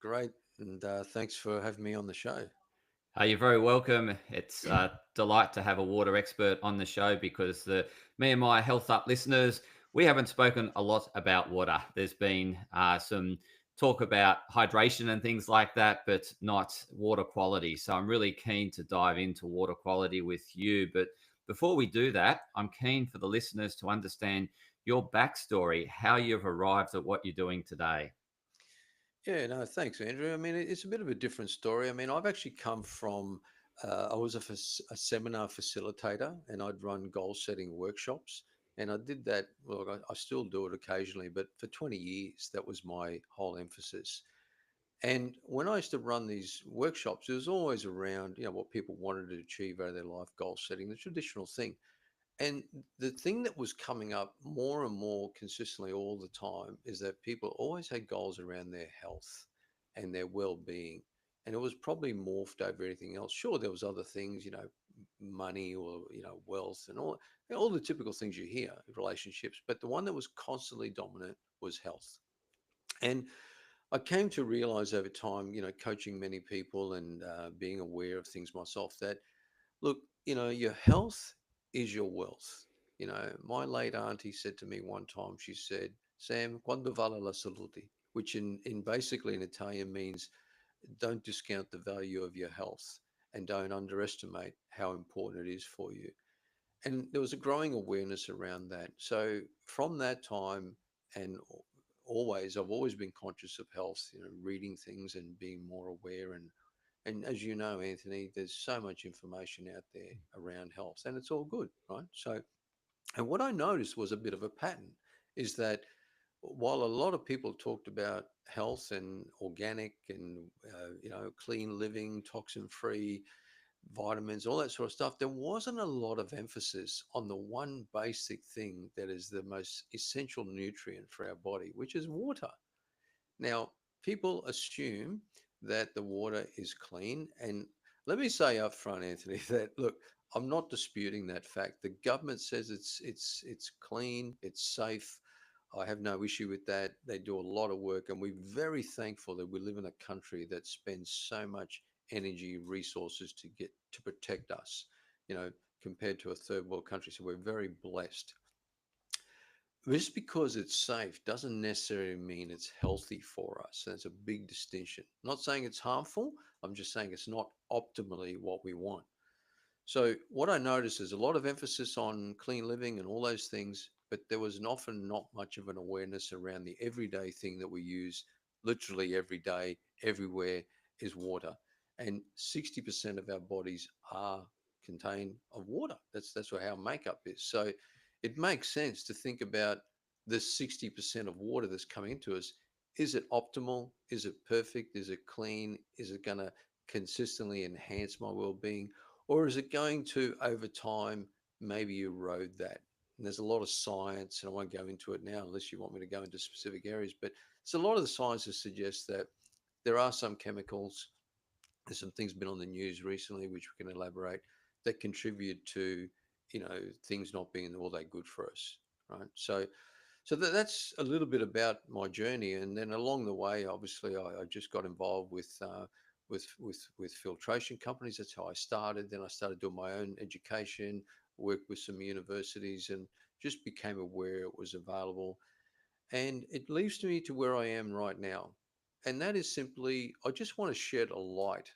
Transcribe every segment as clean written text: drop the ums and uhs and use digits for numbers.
Great, and thanks for having me on the show. You're very welcome. It's a delight to have a water expert on the show because the me and my health up listeners, we haven't spoken a lot about water. There's been some talk about hydration and things like that, but not water quality. So I'm really keen to dive into water quality with you. But before we do that, I'm keen for the listeners to understand your backstory, how you've arrived at what you're doing today. Yeah, no, thanks, Andrew. I mean, it's a bit of a different story. I mean, I've actually come from, I was a seminar facilitator and I'd run goal setting workshops. And I did that, well, I still do it occasionally, but for 20 years, that was my whole emphasis. And when I used to run these workshops, it was always around, what people wanted to achieve out of their life, goal setting, the traditional thing. And the thing that was coming up more and more consistently all the time is that people always had goals around their health and their well-being. And it was probably morphed over anything else. Sure, there was other things, money or, wealth and all the typical things you hear, relationships. But the one that was constantly dominant was health. And I came to realize over time, coaching many people and being aware of things myself that look, your health is your wealth. My late auntie said to me one time, she said, Sam, quando vale la salute? Which in basically in Italian means don't discount the value of your health and don't underestimate how important it is for you. And there was a growing awareness around that. So from that time and I've always been conscious of health, reading things and being more aware and as you know, Anthony, there's so much information out there around health, and it's all good, right? So, and what I noticed was a bit of a pattern is that while a lot of people talked about health and organic and clean living, toxin free, vitamins, all that sort of stuff, there wasn't a lot of emphasis on the one basic thing that is the most essential nutrient for our body, which is water. Now, people assume that the water is clean. And let me say up front, Anthony, that look, I'm not disputing that fact. The government says it's clean, it's safe. I have no issue with that. They do a lot of work, and we're very thankful that we live in a country that spends so much energy, resources to protect us, you know, compared to a third world country. So we're very blessed. Just because it's safe doesn't necessarily mean it's healthy for us. That's a big distinction. I'm not saying it's harmful. I'm just saying it's not optimally what we want. So what I noticed is a lot of emphasis on clean living and all those things, but there was often not much of an awareness around the everyday thing that we use literally every day, everywhere is water. And 60% of our bodies are contained of water. That's what our makeup is. So it makes sense to think about this 60% of water that's coming into us. Is it optimal? Is it perfect? Is it clean? Is it going to consistently enhance my well-being? Or is it going to, over time, maybe erode that? And there's a lot of science, and I won't go into it now unless you want me to go into specific areas, but there's a lot of the science that suggests that there are some chemicals, there's some things been on the news recently, which we can elaborate, that contribute to, things not being all that good for us, right? So that's a little bit about my journey, and then along the way, obviously, I just got involved with filtration companies. That's how I started. Then I started doing my own education, worked with some universities, and just became aware it was available. And it leads me to where I am right now, and that is simply I just want to shed a light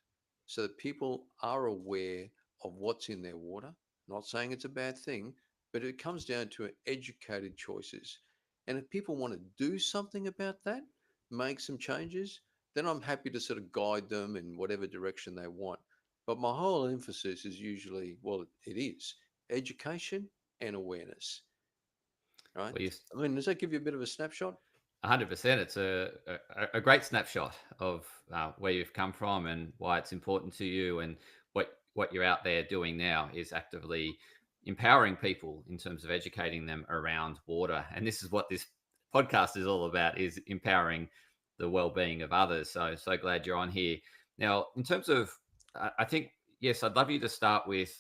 so that people are aware of what's in their water. Not saying it's a bad thing, but it comes down to educated choices. And if people want to do something about that, make some changes, then I'm happy to sort of guide them in whatever direction they want. But my whole emphasis is usually, well, it is education and awareness, right? Well, you I mean, does that give you a bit of a snapshot? 100%. It's a great snapshot of where you've come from and why it's important to you, and what you're out there doing now is actively empowering people in terms of educating them around water. And this is what this podcast is all about: is empowering the well-being of others. So glad you're on here now. In terms of, I think yes, I'd love you to start with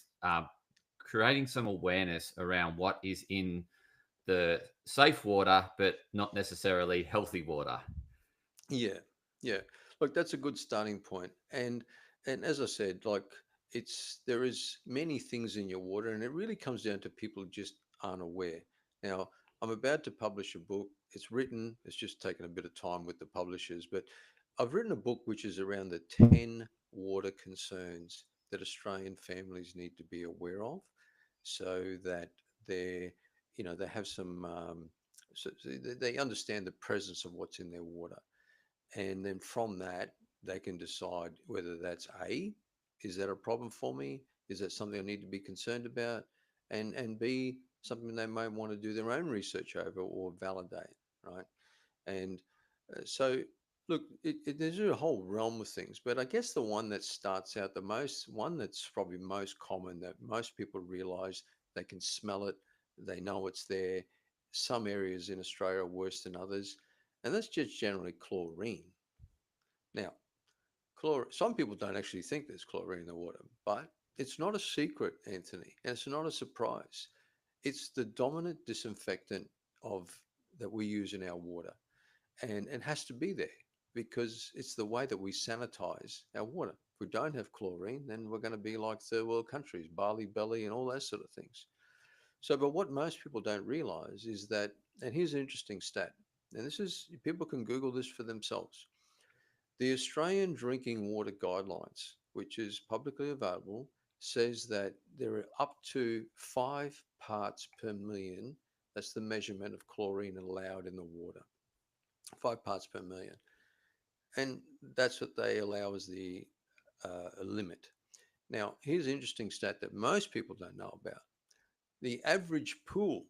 creating some awareness around what is in the safe water, but not necessarily healthy water. Yeah. Yeah, look, that's a good starting point. And as I said, like there is many things in your water, and it really comes down to people who just aren't aware. Now, I'm about to publish a book. It's written. It's just taken a bit of time with the publishers, but I've written a book which is around the 10 water concerns that Australian families need to be aware of, so that they're, they have some, so they understand the presence of what's in their water, and then from that, they can decide whether that's A, is that a problem for me? Is that something I need to be concerned about? And B, something they might want to do their own research over or validate, right? And so, look, there's a whole realm of things, but I guess the one that starts out the most, one that's probably most common that most people realize, they can smell it, they know it's there. Some areas in Australia are worse than others, and that's just generally chlorine. Now, some people don't actually think there's chlorine in the water, but it's not a secret, Anthony, and it's not a surprise. It's the dominant disinfectant of that we use in our water, and it has to be there because it's the way that we sanitize our water. If we don't have chlorine, then we're going to be like third world countries, barley belly, and all those sort of things. So, but what most people don't realize is that, and here's an interesting stat, and this is, people can Google this for themselves. The Australian Drinking Water Guidelines, which is publicly available, says that there are up to 5 parts per million. That's the measurement of chlorine allowed in the water. 5 parts per million. And that's what they allow as the limit. Now, here's an interesting stat that most people don't know about. The average pool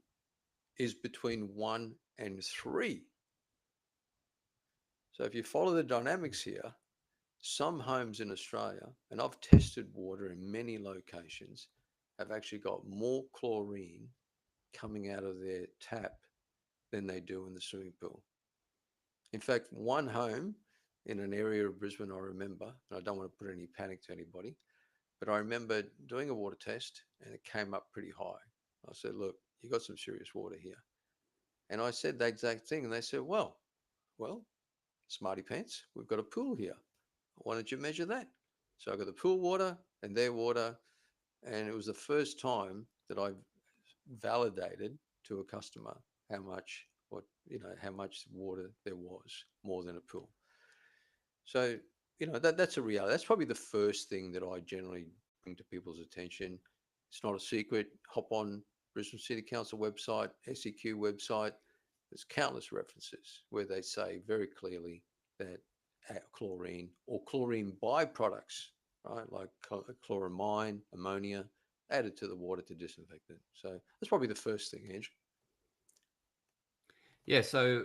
is between 1 and 3. So if you follow the dynamics here, some homes in Australia, and I've tested water in many locations, have actually got more chlorine coming out of their tap than they do in the swimming pool. In fact, one home in an area of Brisbane, I remember, and I don't want to put any panic to anybody, but I remember doing a water test and it came up pretty high. I said, look, you got some serious water here. And I said the exact thing. And they said, well, smarty pants, we've got a pool here. Why don't you measure that? So I got the pool water and their water, and it was the first time that I validated to a customer how much water there was more than a pool. So that's a reality. That's probably the first thing that I generally bring to people's attention. It's not a secret. Hop on Brisbane City Council website, SEQ website. There's countless references where they say very clearly that chlorine or chlorine byproducts, right, like chloramine, ammonia, added to the water to disinfect it. So that's probably the first thing, Andrew. Yeah, so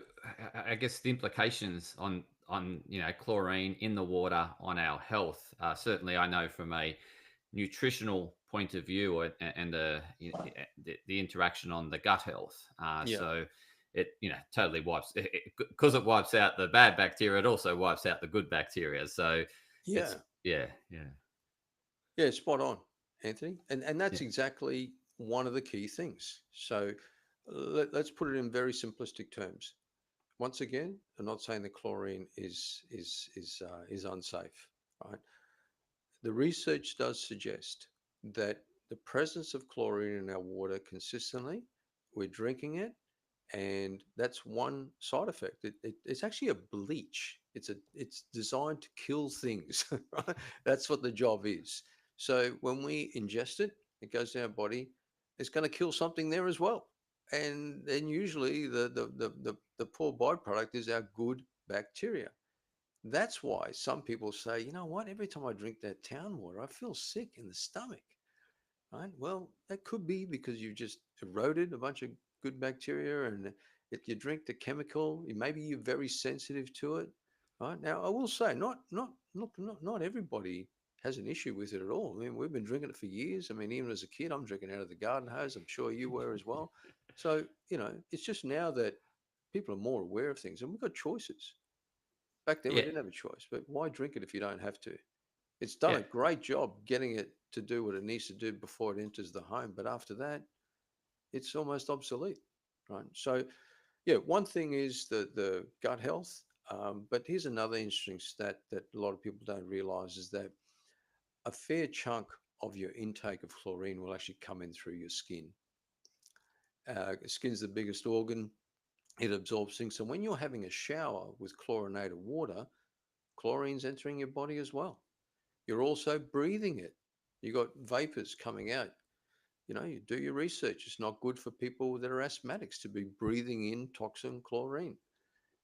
I guess the implications on chlorine in the water on our health. Certainly, I know from a nutritional point of view, and the interaction on the gut health. Yeah, So it totally wipes, because it wipes out the bad bacteria. It also wipes out the good bacteria. So it's yeah, yeah. yeah, spot on, Anthony. And Yeah. that's exactly one of the key things. So let's put it in very simplistic terms. Once again, I'm not saying that chlorine is unsafe, right? The research does suggest that the presence of chlorine in our water consistently, we're drinking it, and that's one side effect. It's actually a bleach. It's designed to kill things. Right? That's what the job is. So when we ingest it, it goes in our body. It's going to kill something there as well. And then usually the poor byproduct is our good bacteria. That's why some people say, you know what, every time I drink that town water, I feel sick in the stomach, right? Well, that could be because you just eroded a bunch of good bacteria, and if you drink the chemical, maybe you're very sensitive to it, right? Now, I will say, not everybody has an issue with it at all. I mean, we've been drinking it for years. I mean, even as a kid, I'm drinking out of the garden hose. I'm sure you were as well. So, it's just now that people are more aware of things, and we've got choices. Back then, we Yeah. didn't have a choice, but why drink it if you don't have to? It's done Yeah. a great job getting it to do what it needs to do before it enters the home, but after that, it's almost obsolete, right? So, yeah, one thing is the gut health. But here's another interesting stat that a lot of people don't realize is that a fair chunk of your intake of chlorine will actually come in through your skin. Skin's the biggest organ. It absorbs things. So when you're having a shower with chlorinated water, chlorine's entering your body as well. You're also breathing it. You got vapors coming out. You do your research. It's not good for people that are asthmatics to be breathing in toxin chlorine.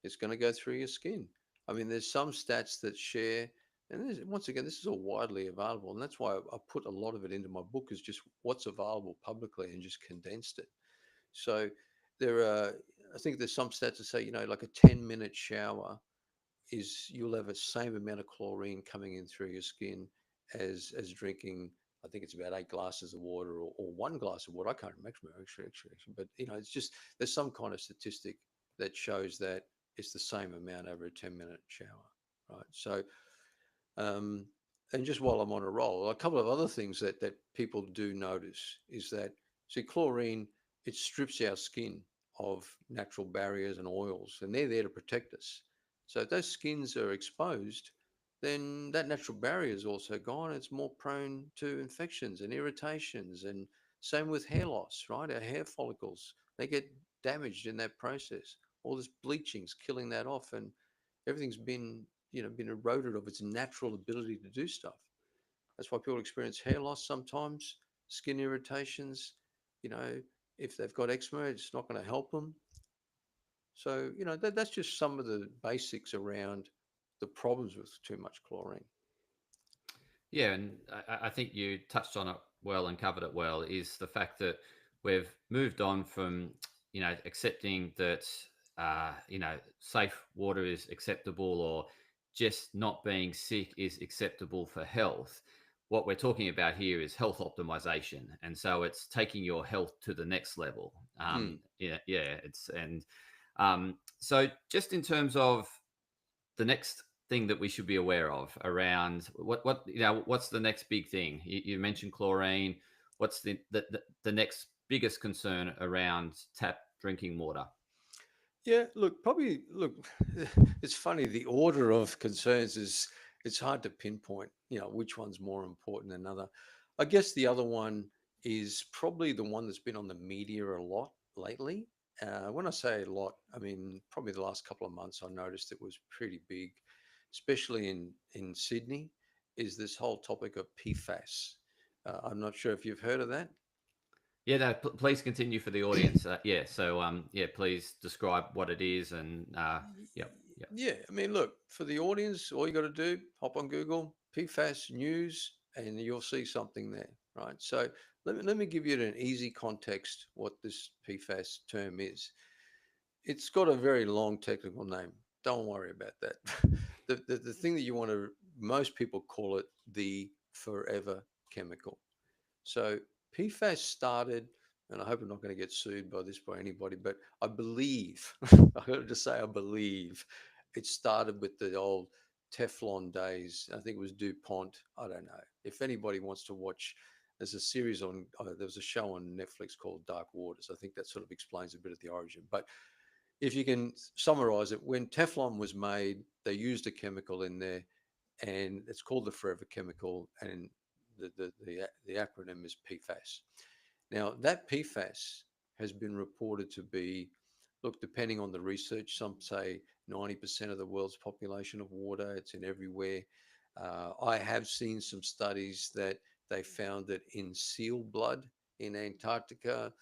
It's going to go through your skin. I mean, there's some stats that share, and once again, this is all widely available, and that's why I put a lot of it into my book is just what's available publicly and just condensed it. So there are, I think there's some stats that say, like a 10-minute shower is you'll have the same amount of chlorine coming in through your skin as drinking. I think it's about 8 glasses of water or 1 glass of water. I can't remember actually, but it's just there's some kind of statistic that shows that it's the same amount over a 10-minute shower, right? So um, and just while I'm on a roll, a couple of other things that people do notice is that, see, chlorine, it strips our skin of natural barriers and oils, and they're there to protect us. So if those skins are exposed, then that natural barrier is also gone. It's more prone to infections and irritations, and same with hair loss, right? Our hair follicles, they get damaged in that process. All this bleaching's killing that off, and everything's been eroded of its natural ability to do stuff. That's why people experience hair loss sometimes, skin irritations. You know, if they've got eczema, it's not going to help them. So that's just some of the basics around the problems with too much chlorine. Yeah, and I think you touched on it well and covered it well. Is the fact that we've moved on from accepting that safe water is acceptable, or just not being sick is acceptable for health. What we're talking about here is health optimization, and so it's taking your health to the next level. Mm. Yeah, it's and so just in terms of the next thing that we should be aware of around what's the next big thing? You mentioned chlorine. What's the next biggest concern around tap drinking water? Yeah, look, it's funny. The order of concerns is it's hard to pinpoint, which one's more important than another. I guess the other one is probably the one that's been on the media a lot lately. When I say a lot, I mean probably the last couple of months I noticed it was pretty big, especially in Sydney, is this whole topic of PFAS. I'm not sure if you've heard of that. Yeah, no, please continue for the audience. Yeah, so yeah, please describe what it is and yep, yep. Yeah, I mean, look, for the audience, all you got to do, hop on Google, PFAS news, and you'll see something there, right? So let me give you an easy context what this PFAS term is. It's got a very long technical name. Don't worry about that. The thing that you want to, most people call it the forever chemical. So PFAS started, and I hope I'm not going to get sued by this by anybody, but I believe, I heard to say I believe, it started with the old Teflon days. I think it was DuPont. I don't know. If anybody wants to watch, there's a series on, there was a show on Netflix called Dark Waters. I think that sort of explains a bit of the origin. But if you can summarize it, when Teflon was made, they used a chemical in there, and it's called the forever chemical, and the acronym is PFAS. Now, that PFAS has been reported to be, look, depending on the research, some say 90% of the world's population of water, it's in everywhere. I have seen some studies that they found that in seal blood in Antarctica,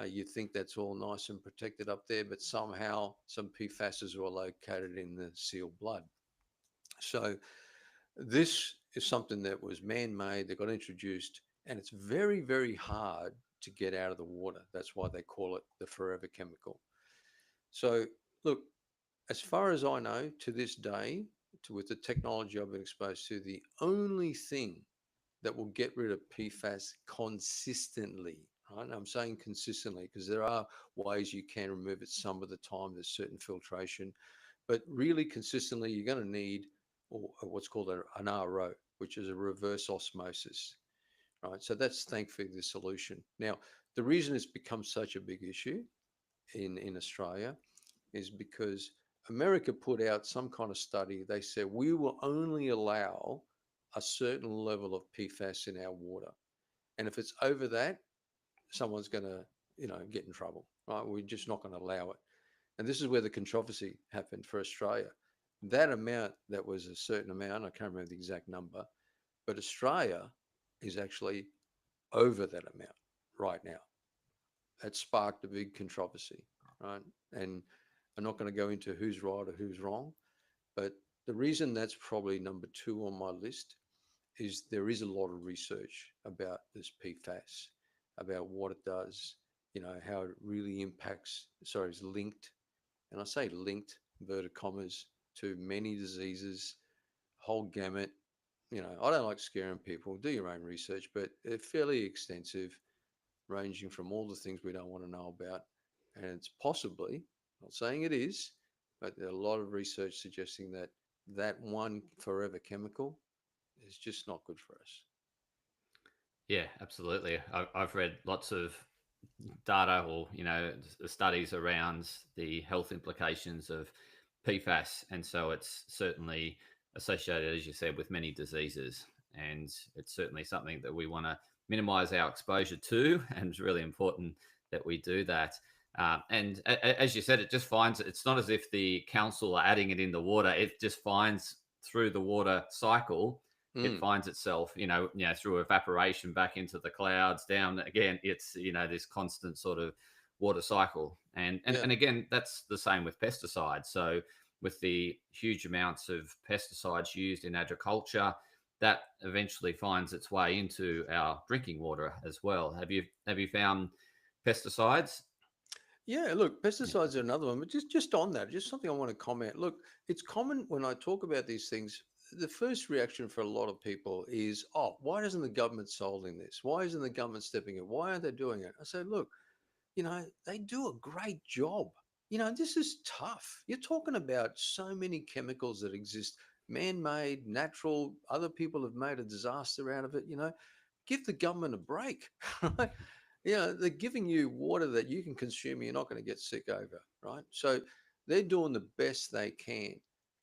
you think that's all nice and protected up there, but somehow some PFASs are located in the seal blood. So this is something that was man-made, that got introduced, and it's very, very hard to get out of the water. That's why they call it the forever chemical. So, look, as far as I know, to this day, with the technology I've been exposed to, the only thing that will get rid of PFAS consistently, right? And I'm saying consistently because there are ways you can remove it some of the time. There's certain filtration, but really consistently, you're going to need what's called an RO, which is a reverse osmosis, right? So that's thankfully the solution. Now, the reason it's become such a big issue in Australia is because America put out some kind of study. They said we will only allow a certain level of PFAS in our water, and if it's over that, someone's going to, get in trouble. Right? We're just not going to allow it. And this is where the controversy happened for Australia. That amount, that was a certain amount. I can't remember the exact number, but Australia is actually over that amount right now. That sparked a big controversy, right? And I'm not going to go into who's right or who's wrong, but the reason that's probably number two on my list is there is a lot of research about this PFAS, about what it does, how it really impacts, sorry, is linked, and I say linked, inverted commas, to many diseases, whole gamut. I don't like scaring people. Do your own research, but they're fairly extensive, ranging from all the things we don't want to know about. And it's possibly, not saying it is, but there are a lot of research suggesting that that one forever chemical is just not good for us. Yeah, absolutely. I've read lots of data or studies around the health implications of PFAS, and so it's certainly associated, as you said, with many diseases, and it's certainly something that we want to minimize our exposure to, and it's really important that we do that. And as you said, it just finds it's not as if the council are adding it in the water; it just finds through the water cycle it Mm, finds itself, through evaporation back into the clouds, down again. It's this constant sort of water cycle, and and yeah. and again, that's the same with pesticides. So with the huge amounts of pesticides used in agriculture, that eventually finds its way into our drinking water as well. Have you found pesticides? Yeah, look, Yeah. pesticides are another one, but just on that, just something I want to comment. Look, it's common when I talk about these things, the first reaction for a lot of people is, oh, why doesn't the government solving this? Why isn't the government stepping in? Why aren't they doing it? I say, look, they do a great job. This is tough. You're talking about so many chemicals that exist, man-made, natural, other people have made a disaster out of it. Give the government a break, right? They're giving you water that you can consume. You're not going to get sick over, right? So they're doing the best they can.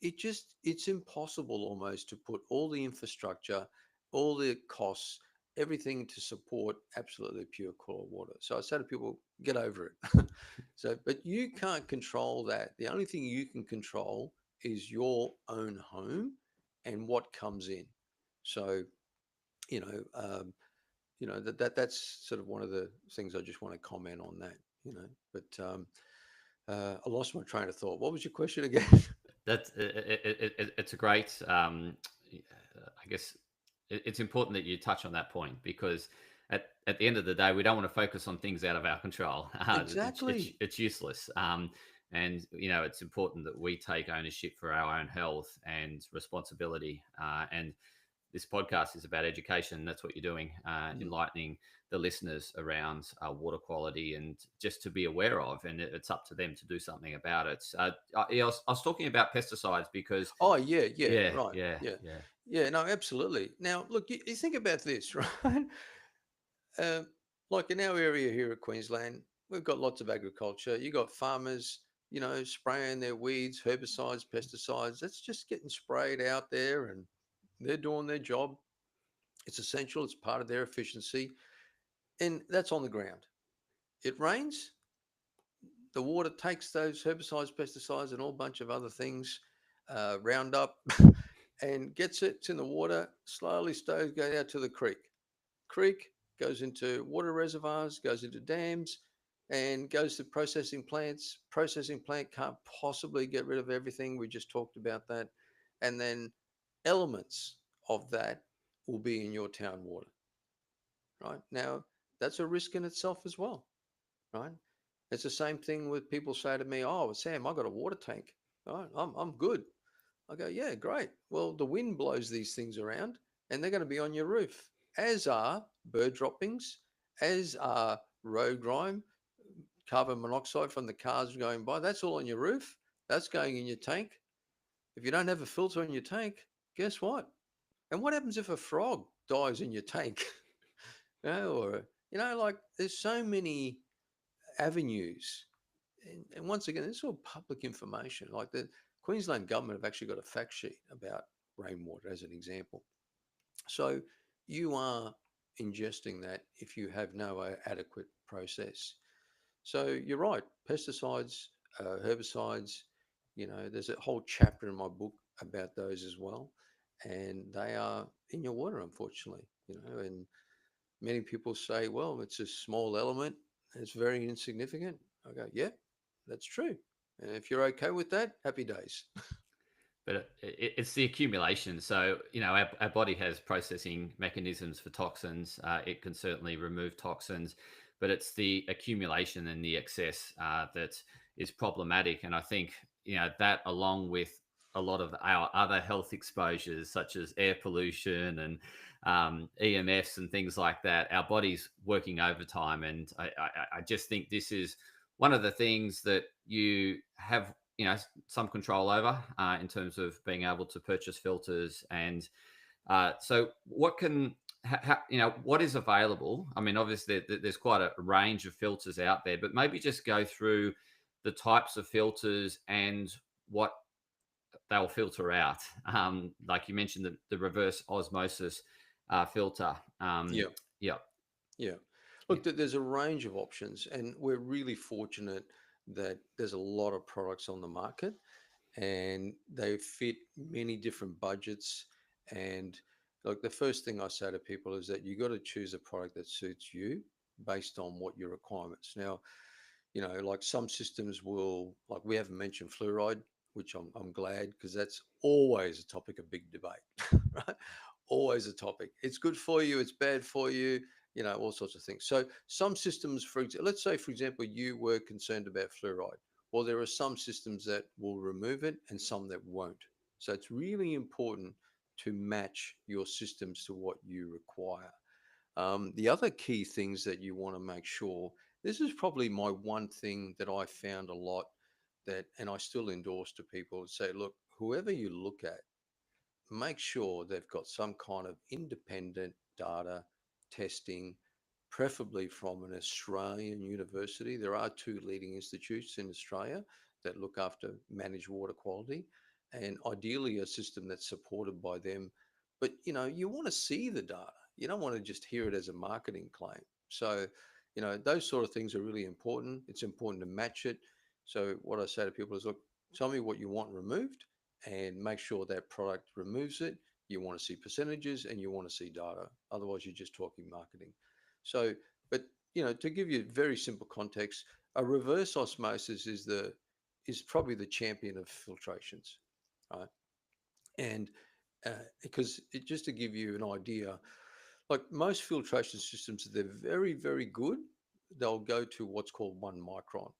It's impossible almost to put all the infrastructure, all the costs, everything to support absolutely pure core water. So I say to people, get over it. But you can't control that. The only thing you can control is your own home and what comes in. So, you know, um, that's sort of one of the things I just want to comment on that. But I lost my train of thought. What was your question again? That's it's a great. I guess it's important that you touch on that point because at the end of the day, we don't want to focus on things out of our control. Exactly. It's useless. And it's important that we take ownership for our own health and responsibility. And this podcast is about education. That's what you're doing, Mm. enlightening the listeners around water quality and just to be aware of. And it's up to them to do something about it. I was talking about pesticides because, Oh yeah, yeah, yeah, right, yeah, yeah, yeah. yeah. No, absolutely. Now, look, you think about this, right? Uh, like in our area here at Queensland, we've got lots of agriculture. You got farmers, spraying their weeds, herbicides, pesticides. That's just getting sprayed out there, and they're doing their job. It's essential. It's part of their efficiency, and that's on the ground. It rains, the water takes those herbicides, pesticides, and a whole bunch of other things, Roundup, and gets it. It's in the water. Slowly, slowly go out to the creek. Creek goes into water reservoirs, goes into dams, and goes to processing plants. Processing plant can't possibly get rid of everything. We just talked about that. And then elements of that will be in your town water, right? Now, that's a risk in itself as well, right? It's the same thing with people say to me, oh, Sam, I got a water tank. All right, I'm good. I go, yeah, great. Well, the wind blows these things around and they're going to be on your roof, as are bird droppings, as are road grime, carbon monoxide from the cars going by. That's all on your roof. That's going in your tank. If you don't have a filter in your tank, guess what? And what happens if a frog dies in your tank? Or, like there's so many avenues and once again, it's all public information. Like the Queensland government have actually got a fact sheet about rainwater as an example. So you are ingesting that if you have no adequate process. So you're right, pesticides, herbicides, there's a whole chapter in my book about those as well. And they are in your water, unfortunately, and many people say, well, it's a small element, it's very insignificant. I go, yeah, that's true. And if you're okay with that, happy days. But it's the accumulation. So, our body has processing mechanisms for toxins. It can certainly remove toxins, but it's the accumulation and the excess that is problematic. And I think, that along with a lot of our other health exposures, such as air pollution and EMFs and things like that, our body's working overtime. And I just think this is one of the things that you have some control over in terms of being able to purchase filters. And so what can what is available? I mean, obviously there's quite a range of filters out there, but maybe just go through the types of filters and what they'll filter out. Like you mentioned, the reverse osmosis filter. Yeah, Yeah. yeah. Yeah. Look, there's a range of options, and we're really fortunate that there's a lot of products on the market and they fit many different budgets. And like the first thing I say to people is that you got to choose a product that suits you based on what your requirements. Now, like some systems will, like we haven't mentioned fluoride, which I'm glad because that's always a topic of big debate, right? Always a topic. It's good for you, it's bad for you, all sorts of things. So some systems, for example, let's say, for example, you were concerned about fluoride. Well, there are some systems that will remove it and some that won't. So it's really important to match your systems to what you require. The other key things that you want to make sure, this is probably my one thing that I found a lot that, and I still endorse to people, say, look, whoever you look at, make sure they've got some kind of independent data testing, preferably from an Australian university. There are two leading institutes in Australia that look after managed water quality, and ideally a system that's supported by them. But you want to see the data. You don't want to just hear it as a marketing claim. So, those sort of things are really important. It's important to match it. So what I say to people is, look, tell me what you want removed and make sure that product removes it. You want to see percentages and you want to see data. Otherwise, you're just talking marketing. So, but to give you very simple context, a reverse osmosis is probably the champion of filtrations, right? And because just to give you an idea, like most filtration systems, they're very, very good. They'll go to what's called 1 micron,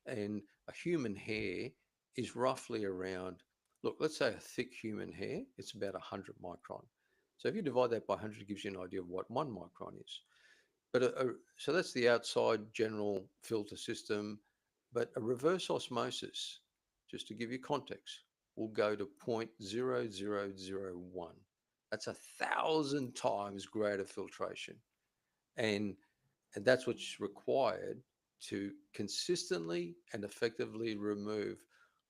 and a human hair is roughly around, look, let's say a thick human hair, it's about 100 micron. So if you divide that by 100, it gives you an idea of what 1 micron is. But so that's the outside general filter system. But a reverse osmosis, just to give you context, will go to 0.0001. That's 1,000 times greater filtration. And and that's what's required to consistently and effectively remove,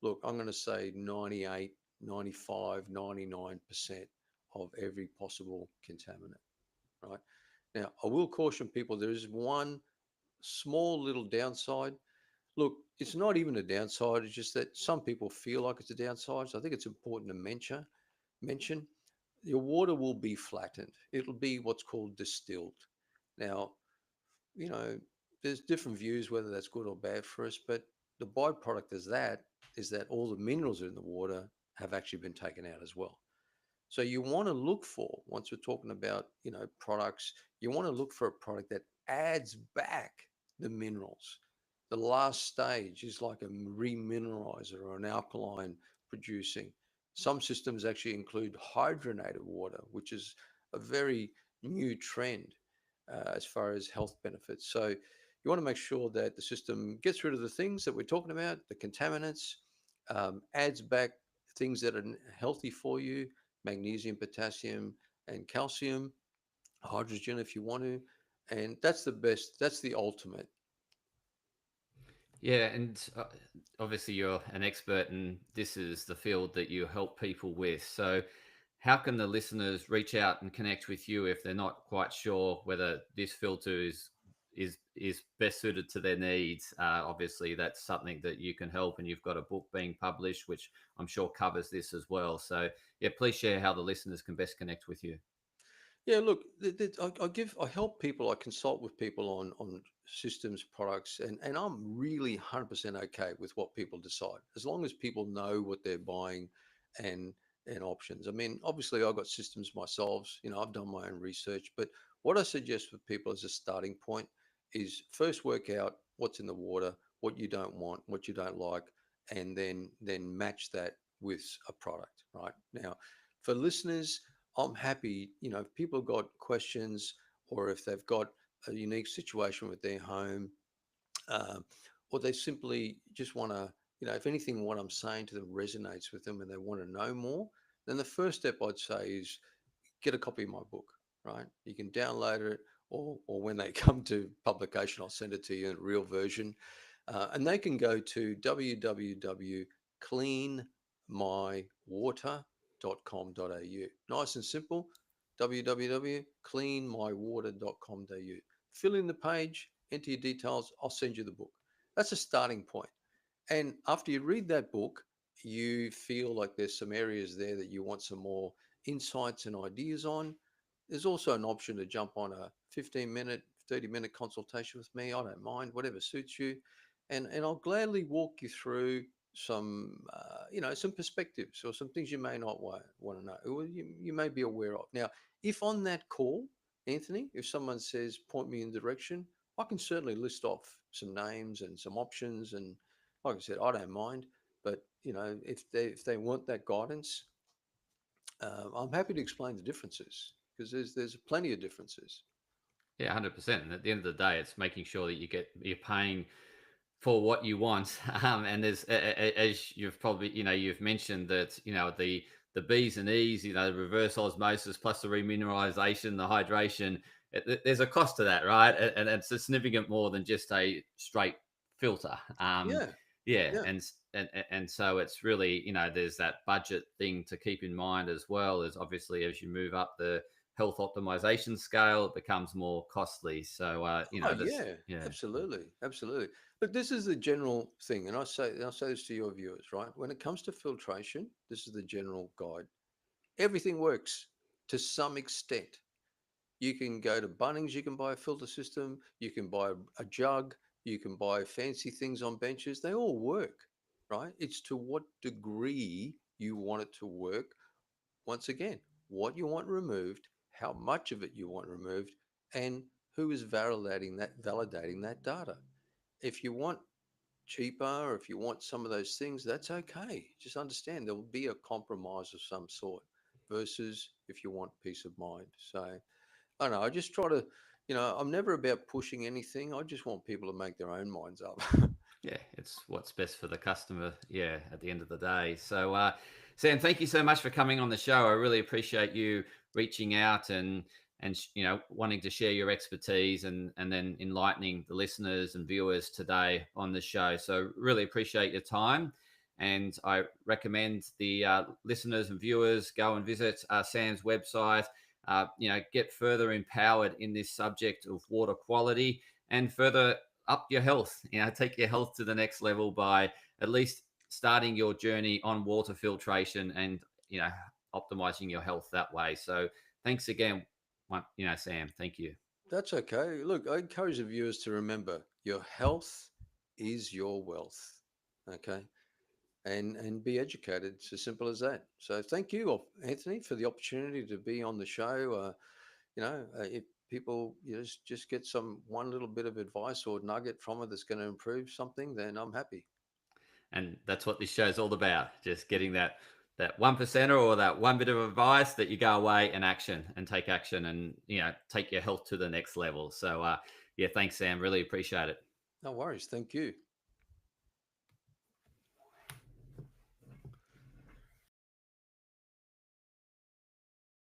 look, I'm going to say 98, 95, 99% of every possible contaminant, right? Now, I will caution people there is one small little downside. Look, it's not even a downside, it's just that some people feel like it's a downside. So I think it's important to mention your water will be flattened. It'll be what's called distilled. Now, you know, there's different views whether that's good or bad for us, but the byproduct is that all the minerals in the water have actually been taken out as well. So you want to look for, once we're talking about, products, you want to look for a product that adds back the minerals. The last stage is like a remineralizer or an alkaline producing. Some systems actually include hydrogenated water, which is a very new trend as far as health benefits. So you want to make sure that the system gets rid of the things that we're talking about, the contaminants, adds back things that are healthy for you, magnesium, potassium, and calcium, hydrogen if you want to. And that's the best, that's the ultimate. Yeah, and obviously you're an expert, and this is the field that you help people with. So, how can the listeners reach out and connect with you if they're not quite sure whether this filter is best suited to their needs? Obviously, that's something that you can help, and you've got a book being published, which I'm sure covers this as well. So, yeah, please share how the listeners can best connect with you. Yeah, look, I help people, I consult with people on systems, products, and I'm really 100% okay with what people decide, as long as people know what they're buying and and options. I mean, obviously, I've got systems myself. I've done my own research, but what I suggest for people as a starting point is first work out what's in the water, what you don't want, what you don't like, and then match that with a product. Right now, for listeners, I'm happy, if people got questions or if they've got a unique situation with their home, um, or they simply just want to, if anything, what I'm saying to them resonates with them and they want to know more, then the first step I'd say is get a copy of my book, right? You can download it, or when they come to publication, I'll send it to you in a real version. And they can go to www.cleanmywater.com.au. Nice and simple, www.cleanmywater.com.au. Fill in the page, enter your details, I'll send you the book. That's a starting point. And after you read that book, you feel like there's some areas there that you want some more insights and ideas on. There's also an option to jump on a 15-minute, 30-minute consultation with me. I don't mind, whatever suits you. And I'll gladly walk you through some perspectives or some things you may not want to know, or you may be aware of. Now, if on that call, Anthony, if someone says, point me in direction, I can certainly list off some names and some options, and like I said, I don't mind. But if they want that guidance, I'm happy to explain the differences because there's plenty of differences. Yeah, 100%. And at the end of the day, it's making sure that you're paying for what you want. And as you've probably, you've mentioned that, the B's and E's, the reverse osmosis plus the remineralization, the hydration, there's a cost to that, right? And it's a significant more than just a straight filter. Yeah, Yeah. yeah. And so it's really, there's that budget thing to keep in mind, as well as obviously as you move up the health optimization scale, it becomes more costly. So, Oh there's, yeah, yeah. absolutely, absolutely. But this is the general thing, and I say this to your viewers, right? When it comes to filtration, this is the general guide. Everything works to some extent. You can go to Bunnings, you can buy a filter system, you can buy a jug, you can buy fancy things on benches. They all work, right? It's to what degree you want it to work. Once again, what you want removed, how much of it you want removed, and who is validating that data. If you want cheaper, or if you want some of those things, that's okay. Just understand there will be a compromise of some sort versus if you want peace of mind. So I don't know. I just try to, I'm never about pushing anything. I just want people to make their own minds up. Yeah, it's what's best for the customer. Yeah, at the end of the day. So, Sam, thank you so much for coming on the show. I really appreciate you reaching out and wanting to share your expertise and then enlightening the listeners and viewers today on the show. So, really appreciate your time. And I recommend the listeners and viewers go and visit Sam's website. Get further empowered in this subject of water quality and further up your health. Take your health to the next level by at least starting your journey on water filtration and optimizing your health that way. So thanks again, Sam. Thank you. That's okay. Look, I encourage the viewers to remember your health is your wealth. Okay. And be educated. It's as simple as that. So thank you, Anthony, for the opportunity to be on the show. If people just get some one little bit of advice or nugget from it that's going to improve something, then I'm happy. And that's what this show's all about. Just getting that one percenter or that one bit of advice that you go away and take action and take your health to the next level. So yeah, thanks, Sam. Really appreciate it. No worries. Thank you.